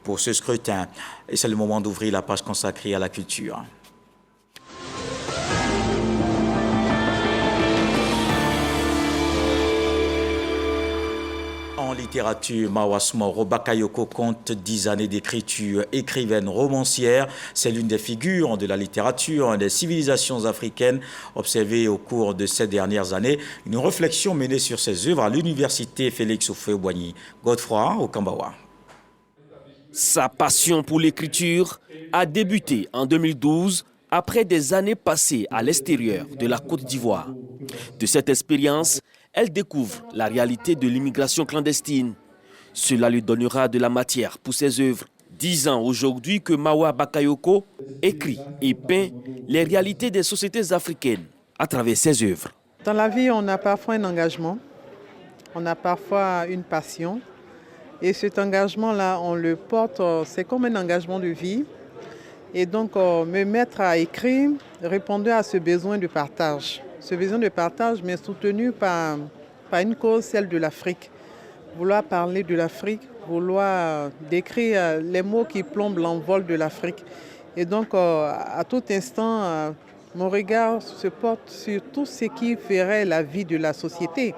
pour ce scrutin. Et c'est le moment d'ouvrir la page consacrée à la culture. En littérature, Mawa Smoro Bakayoko compte 10 années d'écriture. Écrivaine romancière, c'est l'une des figures de la littérature des civilisations africaines observées au cours de ces dernières années. Une réflexion menée sur ses œuvres à l'université Félix Houphouët-Boigny. Godefroy Okambawa. Sa passion pour l'écriture a débuté en 2012 après des années passées à l'extérieur de la Côte d'Ivoire. De cette expérience, elle découvre la réalité de l'immigration clandestine. Cela lui donnera de la matière pour ses œuvres. 10 ans aujourd'hui que Mawa Bakayoko écrit et peint les réalités des sociétés africaines à travers ses œuvres. Dans la vie, on a parfois un engagement, on a parfois une passion. Et cet engagement-là, on le porte, c'est comme un engagement de vie. Et donc, me mettre à écrire répondait à ce besoin de partage. Ce besoin de partage m'est soutenu par une cause, celle de l'Afrique. Vouloir parler de l'Afrique, vouloir décrire les mots qui plombent l'envol de l'Afrique. Et donc, à tout instant, mon regard se porte sur tout ce qui ferait la vie de la société.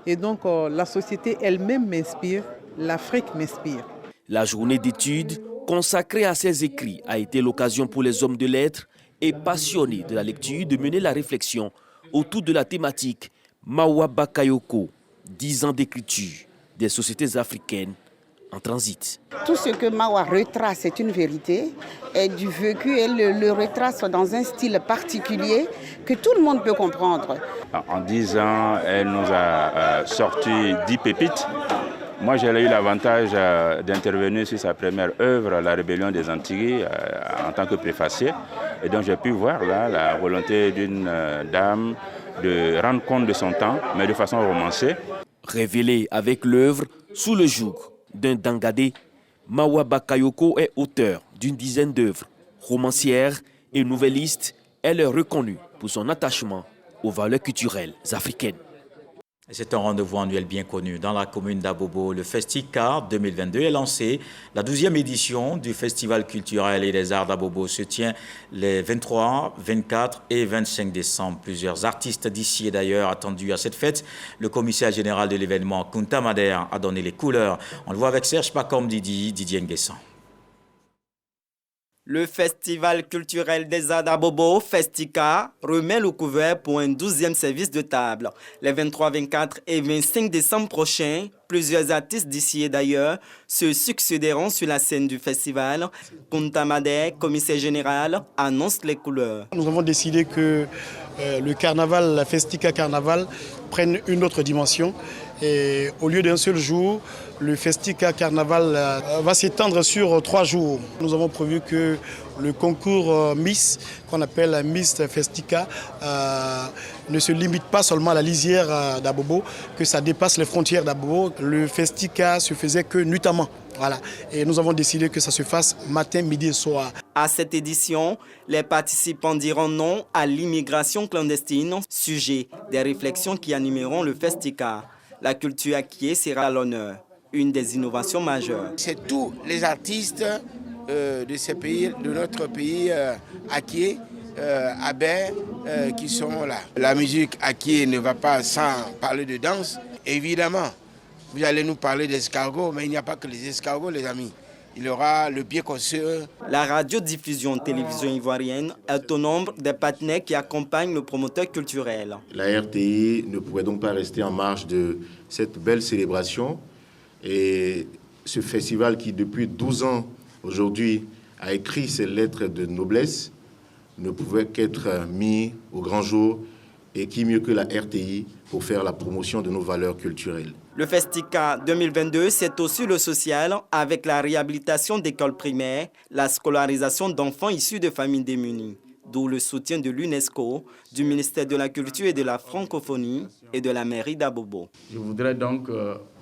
Et donc, la société elle-même m'inspire, l'Afrique m'inspire. La journée d'études consacrée à ses écrits a été l'occasion pour les hommes de lettres et passionnés de la lecture de mener la réflexion autour de la thématique Mawa Bakayoko, 10 ans d'écriture des sociétés africaines en transit. Tout ce que Mawa retrace est une vérité, est du vécu et le retrace dans un style particulier que tout le monde peut comprendre. En 10 ans, elle nous a sorti 10 pépites. Moi, j'ai eu l'avantage d'intervenir sur sa première œuvre, La Rébellion des Antigues, en tant que préfacier. Et donc, j'ai pu voir là la volonté d'une dame de rendre compte de son temps, mais de façon romancée. Révélée avec l'œuvre Sous le joug d'un Dangadé, Mawa Bakayoko est auteur d'une dizaine d'œuvres. Romancière et nouvelliste, elle est reconnue pour son attachement aux valeurs culturelles africaines. C'est un rendez-vous annuel bien connu dans la commune d'Abobo. Le Festica 2022 est lancé. La 12e édition du Festival culturel et des arts d'Abobo se tient les 23, 24 et 25 décembre. Plusieurs artistes d'ici et d'ailleurs attendus à cette fête. Le commissaire général de l'événement, Kunta Mader, a donné les couleurs. On le voit avec Serge Pacom Didier Nguessan. Le Festival culturel des arts d'Abobo, Festica, remet le couvert pour un 12e service de table. Les 23, 24 et 25 décembre prochains, plusieurs artistes d'ici et d'ailleurs se succéderont sur la scène du festival. Kunta Mader, commissaire général, annonce les couleurs. Nous avons décidé que le carnaval, la Festica Carnaval, prenne une autre dimension. Et au lieu d'un seul jour, le Festica Carnaval va s'étendre sur 3 jours. Nous avons prévu que le concours Miss, qu'on appelle Miss Festica, ne se limite pas seulement à la lisière d'Abobo, que ça dépasse les frontières d'Abobo. Le Festica se faisait que nuitamment. Voilà. Et nous avons décidé que ça se fasse matin, midi et soir. À cette édition, les participants diront non à l'immigration clandestine, sujet des réflexions qui animeront le Festica. La culture acquiée sera à l'honneur, une des innovations majeures. C'est tous les artistes de ces pays, de notre pays acquié, Abel, qui sont là. La musique acquiée ne va pas sans parler de danse. Évidemment, vous allez nous parler d'escargots, mais il n'y a pas que les escargots, les amis. Il y aura le pied casseux. La radiodiffusion télévision ivoirienne est au nombre des partenaires qui accompagnent le promoteur culturel. La RTI ne pouvait donc pas rester en marge de cette belle célébration. Et ce festival qui, depuis 12 ans, aujourd'hui, a écrit ses lettres de noblesse, ne pouvait qu'être mis au grand jour. Et qui mieux que la RTI pour faire la promotion de nos valeurs culturelles. Le Festica 2022, c'est aussi le social avec la réhabilitation d'écoles primaires, la scolarisation d'enfants issus de familles démunies, d'où le soutien de l'UNESCO, du ministère de la Culture et de la Francophonie et de la mairie d'Abobo. Je voudrais donc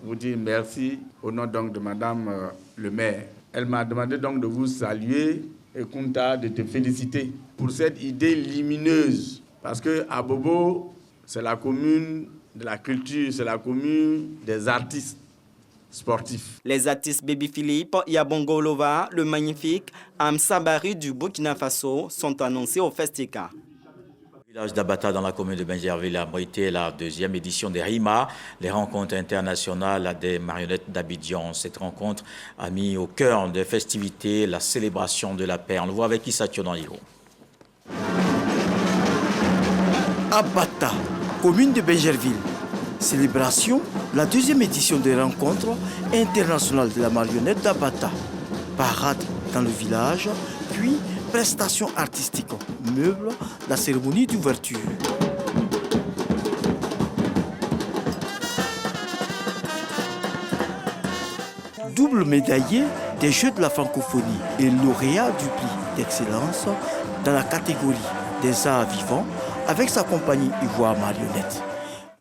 vous dire merci au nom donc de Madame le maire. Elle m'a demandé donc de vous saluer et Kunta de te féliciter pour cette idée lumineuse. Parce que Abobo, c'est la commune de la culture, c'est la commune des artistes. sportif. Les artistes Baby Philippe, Yabongo Lova, le magnifique Amsa Bari du Burkina Faso sont annoncés au Festica. Le village d'Abata dans la commune de Benjerville a abrité la deuxième édition des RIMA, les rencontres internationales des marionnettes d'Abidjan. Cette rencontre a mis au cœur des festivités la célébration de la paix. On le voit avec Issa Tionaniro. Abata, commune de Benjerville. Célébration, la deuxième édition des rencontres internationales de la marionnette d'Abata. Parade dans le village, puis prestations artistiques, meubles, la cérémonie d'ouverture. Double médaillé des Jeux de la francophonie et lauréat du prix d'excellence dans la catégorie des arts vivants avec sa compagnie Ivoire Marionnette.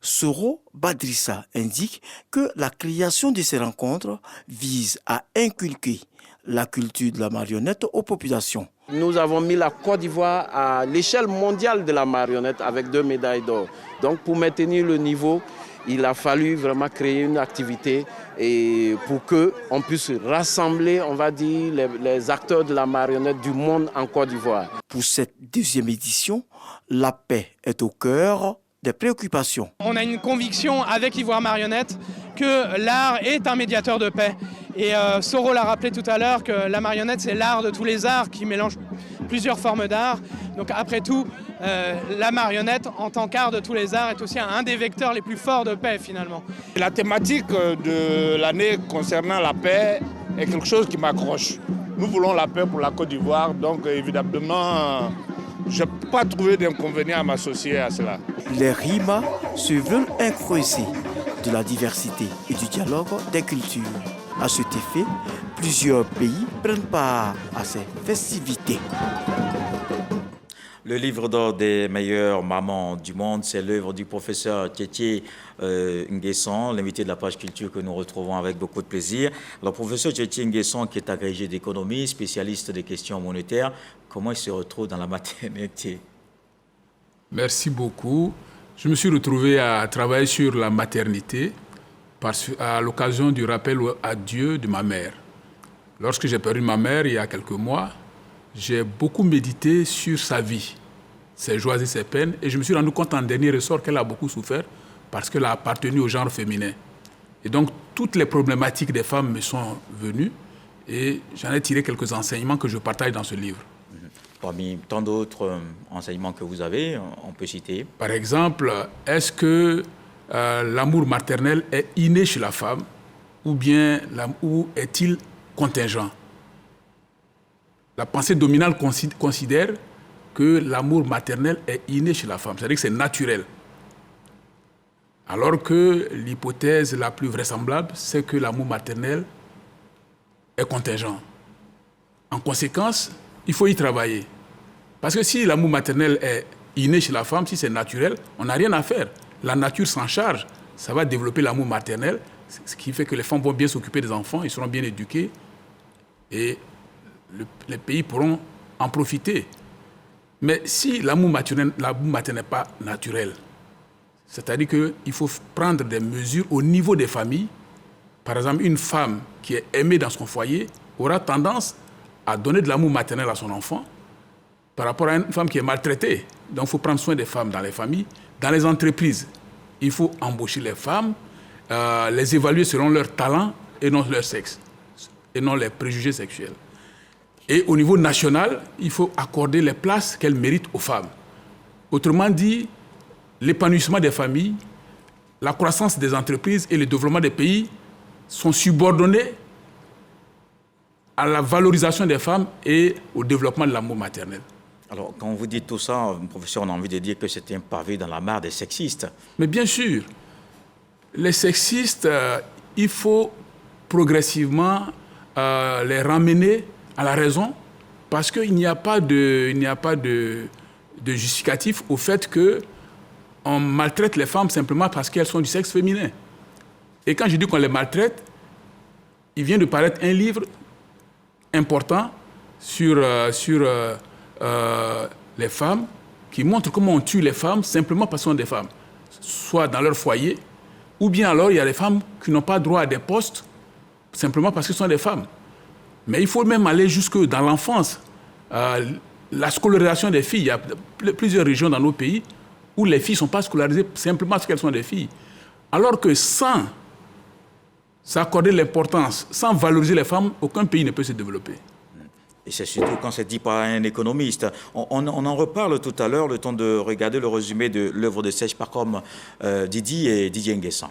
Soro Badrissa indique que la création de ces rencontres vise à inculquer la culture de la marionnette aux populations. Nous avons mis la Côte d'Ivoire à l'échelle mondiale de la marionnette avec 2 médailles d'or. Donc pour maintenir le niveau, il a fallu vraiment créer une activité et pour qu'on puisse rassembler, on va dire, les acteurs de la marionnette du monde en Côte d'Ivoire. Pour cette deuxième édition, la paix est au cœur des préoccupations. On a une conviction avec Ivoire Marionnette que l'art est un médiateur de paix. Et Soro l'a rappelé tout à l'heure que la marionnette, c'est l'art de tous les arts qui mélange plusieurs formes d'art. Donc après tout, la marionnette, en tant qu'art de tous les arts, est aussi un des vecteurs les plus forts de paix finalement. La thématique de l'année concernant la paix est quelque chose qui m'accroche. Nous voulons la paix pour la Côte d'Ivoire, donc évidemment, je n'ai pas trouvé d'inconvénient à m'associer à cela. Les RIMA se veulent un creuset de la diversité et du dialogue des cultures. À cet effet, plusieurs pays prennent part à ces festivités. Le livre d'or des meilleures mamans du monde, c'est l'œuvre du professeur Tchétché Nguesson, l'invité de la page culture que nous retrouvons avec beaucoup de plaisir. Alors, professeur Tchétché Nguesson, qui est agrégé d'économie, spécialiste des questions monétaires, comment il se retrouve dans la maternité? Merci beaucoup. Je me suis retrouvé à travailler sur la maternité à l'occasion du rappel à Dieu de ma mère. Lorsque j'ai perdu ma mère il y a quelques mois, j'ai beaucoup médité sur sa vie, ses joies et ses peines, et je me suis rendu compte en dernier ressort qu'elle a beaucoup souffert parce qu'elle a appartenu au genre féminin. Et donc, toutes les problématiques des femmes me sont venues et j'en ai tiré quelques enseignements que je partage dans ce livre. Parmi tant d'autres enseignements que vous avez, on peut citer. Par exemple, est-ce que l'amour maternel est inné chez la femme ou bien ou est-il contingent? La pensée dominante considère que l'amour maternel est inné chez la femme, c'est-à-dire que c'est naturel. Alors que l'hypothèse la plus vraisemblable, c'est que l'amour maternel est contingent. En conséquence, il faut y travailler. Parce que si l'amour maternel est inné chez la femme, si c'est naturel, on n'a rien à faire. La nature s'en charge, ça va développer l'amour maternel, ce qui fait que les femmes vont bien s'occuper des enfants, ils seront bien éduqués et les pays pourront en profiter. Mais si l'amour maternel n'est pas naturel, c'est-à-dire qu'il faut prendre des mesures au niveau des familles. Par exemple, une femme qui est aimée dans son foyer aura tendance à donner de l'amour maternel à son enfant par rapport à une femme qui est maltraitée. Donc, il faut prendre soin des femmes dans les familles. Dans les entreprises, il faut embaucher les femmes, les évaluer selon leur talent et non leur sexe, et non les préjugés sexuels. Et au niveau national, il faut accorder les places qu'elles méritent aux femmes. Autrement dit, l'épanouissement des familles, la croissance des entreprises et le développement des pays sont subordonnés à la valorisation des femmes et au développement de l'amour maternel. Alors, quand vous dites tout ça, professeur, on a envie de dire que c'est un pavé dans la mare des sexistes. Mais bien sûr, les sexistes, il faut progressivement les ramener à la raison, parce qu'il n'y a pas de justificatif au fait qu'on maltraite les femmes simplement parce qu'elles sont du sexe féminin. Et quand je dis qu'on les maltraite, il vient de paraître un livre important sur les femmes, qui montre comment on tue les femmes simplement parce qu'elles sont des femmes, soit dans leur foyer, ou bien alors il y a des femmes qui n'ont pas droit à des postes simplement parce que ce sont des femmes. Mais il faut même aller jusque dans l'enfance. La scolarisation des filles, il y a plusieurs régions dans nos pays où les filles ne sont pas scolarisées simplement parce qu'elles sont des filles. Alors que sans s'accorder l'importance, sans valoriser les femmes, aucun pays ne peut se développer. Et c'est surtout quand c'est dit par un économiste. On en reparle tout à l'heure, le temps de regarder le résumé de l'œuvre de Serge Pacom, Didier Nguessan.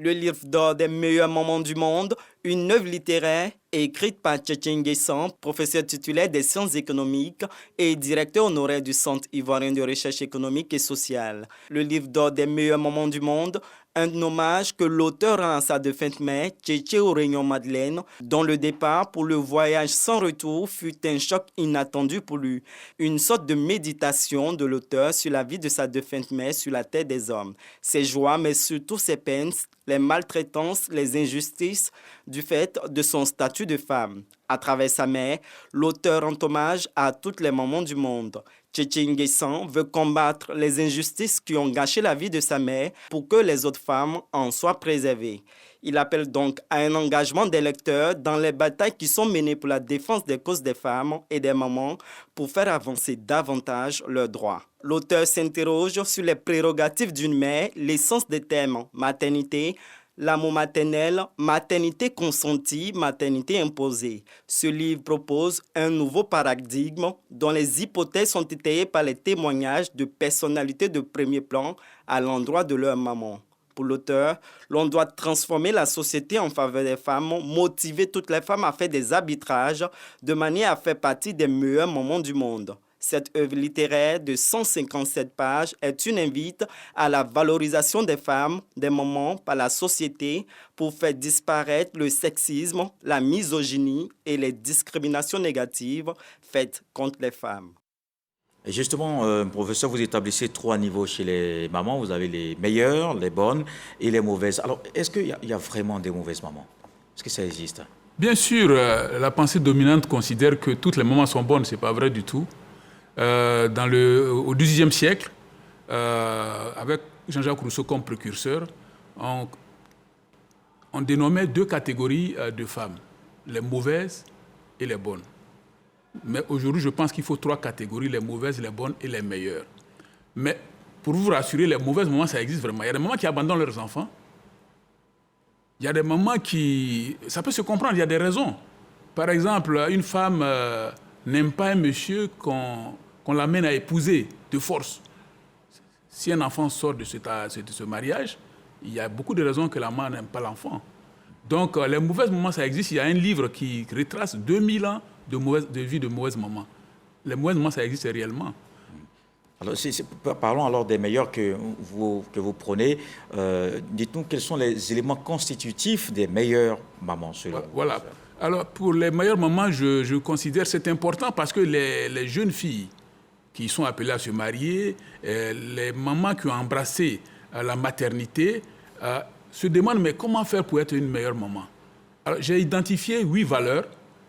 Le livre d'or des meilleurs moments du monde, une œuvre littéraire écrite par Tchétché Nguessan, professeur titulaire des sciences économiques et directeur honoraire du Centre ivoirien de recherche économique et sociale. Le livre d'or des meilleurs moments du monde, un hommage que l'auteur rend à sa défunte mère, Tchétché Réunion Madeleine, dont le départ pour le voyage sans retour fut un choc inattendu pour lui. Une sorte de méditation de l'auteur sur la vie de sa défunte mère sur la terre des hommes. Ses joies, mais surtout ses peines, les maltraitances, les injustices du fait de son statut de femme. À travers sa mère, l'auteur rend hommage à tous les mamans du monde. Tchétché Nguessan veut combattre les injustices qui ont gâché la vie de sa mère pour que les autres femmes en soient préservées. Il appelle donc à un engagement des lecteurs dans les batailles qui sont menées pour la défense des causes des femmes et des mamans pour faire avancer davantage leurs droits. L'auteur s'interroge sur les prérogatives d'une mère, l'essence des thèmes maternité, l'amour maternel, maternité consentie, maternité imposée. Ce livre propose un nouveau paradigme dont les hypothèses sont étayées par les témoignages de personnalités de premier plan à l'endroit de leur maman. Pour l'auteur, l'on doit transformer la société en faveur des femmes, motiver toutes les femmes à faire des arbitrages de manière à faire partie des meilleurs moments du monde. Cette œuvre littéraire de 157 pages est une invite à la valorisation des femmes, des mamans par la société pour faire disparaître le sexisme, la misogynie et les discriminations négatives faites contre les femmes. Et justement, professeur, vous établissez 3 niveaux chez les mamans. Vous avez les meilleures, les bonnes et les mauvaises. Alors, est-ce qu'il y a vraiment des mauvaises mamans? Est-ce que ça existe? Bien sûr, la pensée dominante considère que toutes les mamans sont bonnes. Ce n'est pas vrai du tout. Au XVIIIe siècle, avec Jean-Jacques Rousseau comme précurseur, on dénommait 2 catégories de femmes, les mauvaises et les bonnes. Mais aujourd'hui, je pense qu'il faut 3 catégories, les mauvaises, les bonnes et les meilleures. Mais pour vous rassurer, les mauvaises mamans, ça existe vraiment. Il y a des mamans qui abandonnent leurs enfants. Il y a des mamans qui... Ça peut se comprendre, il y a des raisons. Par exemple, une femme n'aime pas un monsieur qu'on l'amène à épouser de force. Si un enfant sort de ce mariage, il y a beaucoup de raisons que la maman n'aime pas l'enfant. Donc, les mauvaises mamans, ça existe. Il y a un livre qui retrace 2000 ans de vie de mauvaises mamans. Les mauvaises mamans, ça existe réellement. Alors, parlons alors des meilleurs que vous prenez. Dites-nous quels sont les éléments constitutifs des meilleures mamans, selon vous. Voilà. Alors, pour les meilleures mamans, je considère que c'est important parce que les jeunes filles qui sont appelées à se marier, les mamans qui ont embrassé la maternité, se demandent mais comment faire pour être une meilleure maman. Alors, j'ai identifié 8 valeurs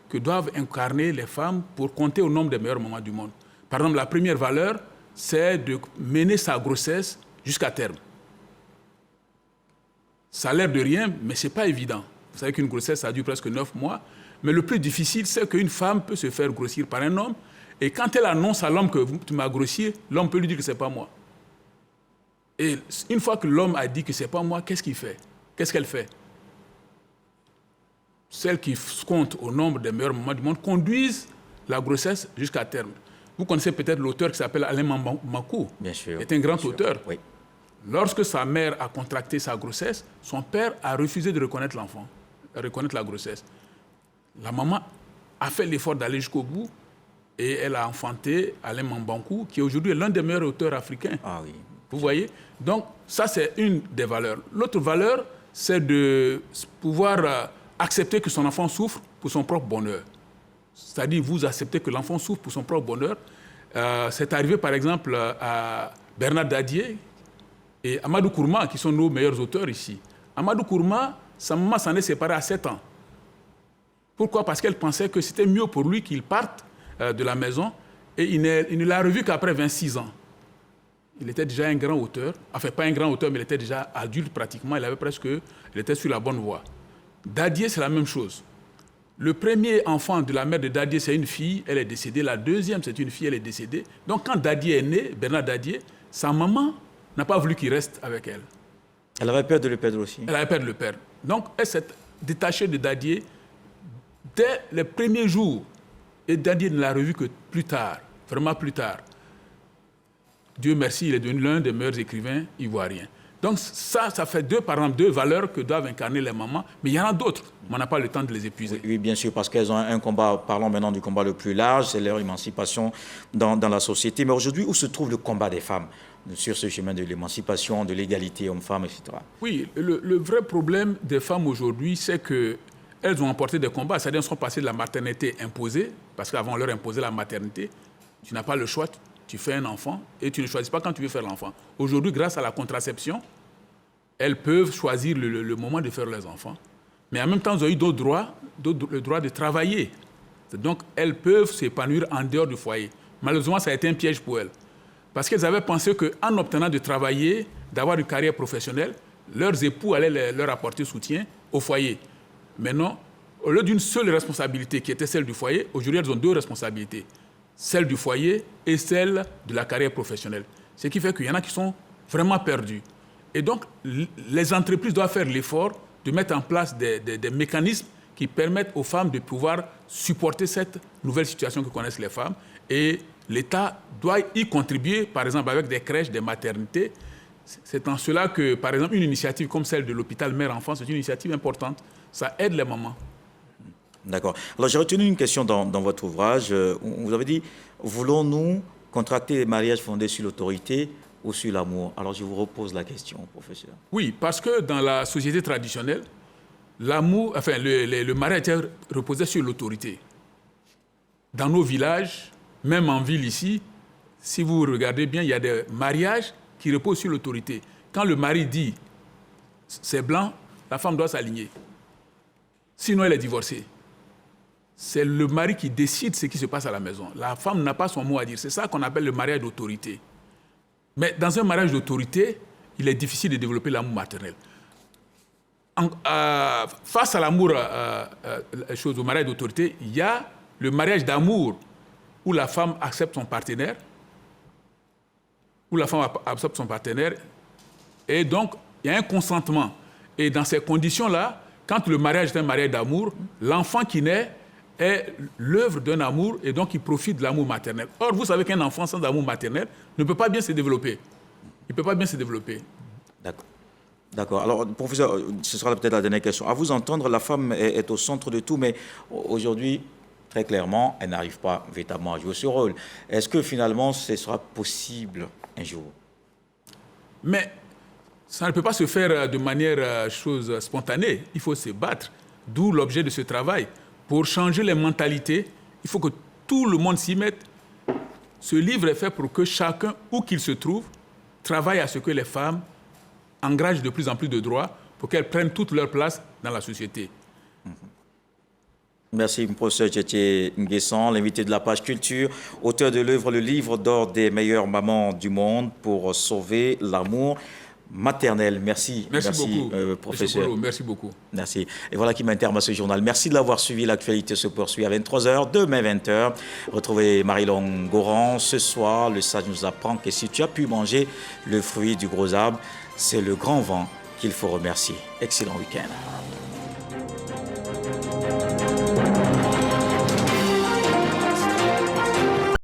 que doivent incarner les femmes pour compter au nombre des meilleures mamans du monde. Par exemple, la première valeur, c'est de mener sa grossesse jusqu'à terme. Ça a l'air de rien, mais ce n'est pas évident. Vous savez qu'une grossesse, ça dure presque 9 mois. Mais le plus difficile, c'est qu'une femme peut se faire grossir par un homme. Et quand elle annonce à l'homme que tu m'as grossi, l'homme peut lui dire que ce n'est pas moi. Et une fois que l'homme a dit que ce n'est pas moi, qu'est-ce qu'il fait? Qu'est-ce qu'elle fait? Celles qui comptent au nombre des meilleures mamans du monde conduisent la grossesse jusqu'à terme. Vous connaissez peut-être l'auteur qui s'appelle Alain Makou. Bien sûr. C'est un grand auteur. Oui. Lorsque sa mère a contracté sa grossesse, son père a refusé de reconnaître l'enfant, de reconnaître la grossesse. La maman a fait l'effort d'aller jusqu'au bout et elle a enfanté Alain Mambankou, qui aujourd'hui est l'un des meilleurs auteurs africains. Ah oui. Vous voyez? Donc, ça, c'est une des valeurs. L'autre valeur, c'est de pouvoir accepter que son enfant souffre pour son propre bonheur. C'est-à-dire, vous acceptez que l'enfant souffre pour son propre bonheur. C'est arrivé, par exemple, à Bernard Dadier et Amadou Kourma, qui sont nos meilleurs auteurs ici. Amadou Kourma, sa maman s'en est séparée à 7 ans. Pourquoi? Parce qu'elle pensait que c'était mieux pour lui qu'il parte de la maison et il ne l'a revu qu'après 26 ans. Il était déjà un grand auteur, enfin pas un grand auteur, mais il était déjà adulte pratiquement, il était sur la bonne voie. Dadié, c'est la même chose. Le premier enfant de la mère de Dadié, c'est une fille, elle est décédée. La deuxième, c'est une fille, elle est décédée. Donc quand Dadié est né, Bernard Dadié, sa maman n'a pas voulu qu'il reste avec elle. Elle avait peur de le perdre aussi. Elle avait peur de le perdre. Donc elle s'est détachée de Dadié dès les premiers jours. Et Dadié ne l'a revu que plus tard, vraiment plus tard. Dieu merci, il est devenu l'un des meilleurs écrivains ivoiriens. Donc ça fait deux valeurs que doivent incarner les mamans, mais il y en a d'autres, mais on n'a pas le temps de les épuiser. Oui, bien sûr, parce qu'elles ont un combat, parlons maintenant du combat le plus large, c'est leur émancipation dans la société. Mais aujourd'hui, où se trouve le combat des femmes sur ce chemin de l'émancipation, de l'égalité homme-femme, etc. Oui, le vrai problème des femmes aujourd'hui, c'est qu'elles ont emporté des combats, c'est-à-dire qu'elles sont passées de la maternité imposée, parce qu'avant on leur imposait la maternité, tu n'as pas le choix. Tu fais un enfant et tu ne choisis pas quand tu veux faire l'enfant. Aujourd'hui, grâce à la contraception, elles peuvent choisir le moment de faire leurs enfants. Mais en même temps, elles ont eu d'autres droits, le droit de travailler. Donc, elles peuvent s'épanouir en dehors du foyer. Malheureusement, ça a été un piège pour elles. Parce qu'elles avaient pensé qu'en obtenant de travailler, d'avoir une carrière professionnelle, leurs époux allaient leur apporter soutien au foyer. Maintenant, au lieu d'une seule responsabilité qui était celle du foyer, aujourd'hui, elles ont deux responsabilités. Celle du foyer et celle de la carrière professionnelle. Ce qui fait qu'il y en a qui sont vraiment perdus. Et donc, les entreprises doivent faire l'effort de mettre en place des mécanismes qui permettent aux femmes de pouvoir supporter cette nouvelle situation que connaissent les femmes. Et l'État doit y contribuer, par exemple, avec des crèches, des maternités. C'est en cela que, par exemple, une initiative comme celle de l'hôpital Mère-Enfant, c'est une initiative importante. Ça aide les mamans. D'accord. Alors, j'ai retenu une question dans votre ouvrage. Vous avez dit, voulons-nous contracter des mariages fondés sur l'autorité ou sur l'amour? Alors, je vous repose la question, professeur. Oui, parce que dans la société traditionnelle, l'amour, enfin, le mariage reposait sur l'autorité. Dans nos villages, même en ville ici, si vous regardez bien, il y a des mariages qui reposent sur l'autorité. Quand le mari dit « c'est blanc », la femme doit s'aligner. Sinon, elle est divorcée. C'est le mari qui décide ce qui se passe à la maison. La femme n'a pas son mot à dire. C'est ça qu'on appelle le mariage d'autorité. Mais dans un mariage d'autorité, il est difficile de développer l'amour maternel. Face à l'amour, au mariage d'autorité, il y a le mariage d'amour où la femme accepte son partenaire, et donc il y a un consentement. Et dans ces conditions-là, quand le mariage est un mariage d'amour, l'enfant qui naît est l'œuvre d'un amour et donc il profite de l'amour maternel. Or, vous savez qu'un enfant sans amour maternel ne peut pas bien se développer. Il ne peut pas bien se développer. D'accord. D'accord. Alors, professeur, ce sera peut-être la dernière question. À vous entendre, la femme est au centre de tout, mais aujourd'hui, très clairement, elle n'arrive pas véritablement à jouer ce rôle. Est-ce que finalement, ce sera possible un jour? Mais ça ne peut pas se faire de manière spontanée. Il faut se battre. D'où l'objet de ce travail. Pour changer les mentalités, il faut que tout le monde s'y mette. Ce livre est fait pour que chacun, où qu'il se trouve, travaille à ce que les femmes engagent de plus en plus de droits pour qu'elles prennent toute leur place dans la société. Merci, professeur Tchétché Nguessan, l'invité de la page culture, auteur de l'œuvre Le livre d'or des meilleures mamans du monde pour sauver l'amour maternel. Merci beaucoup, professeur. Merci beaucoup. Merci. Et voilà qui met un terme à ce journal. Merci de l'avoir suivi. L'actualité se poursuit à 23h, demain 20h. Retrouvez Marie-Laure Goran. Ce soir, le sage nous apprend que si tu as pu manger le fruit du gros arbre, c'est le grand vent qu'il faut remercier. Excellent week-end.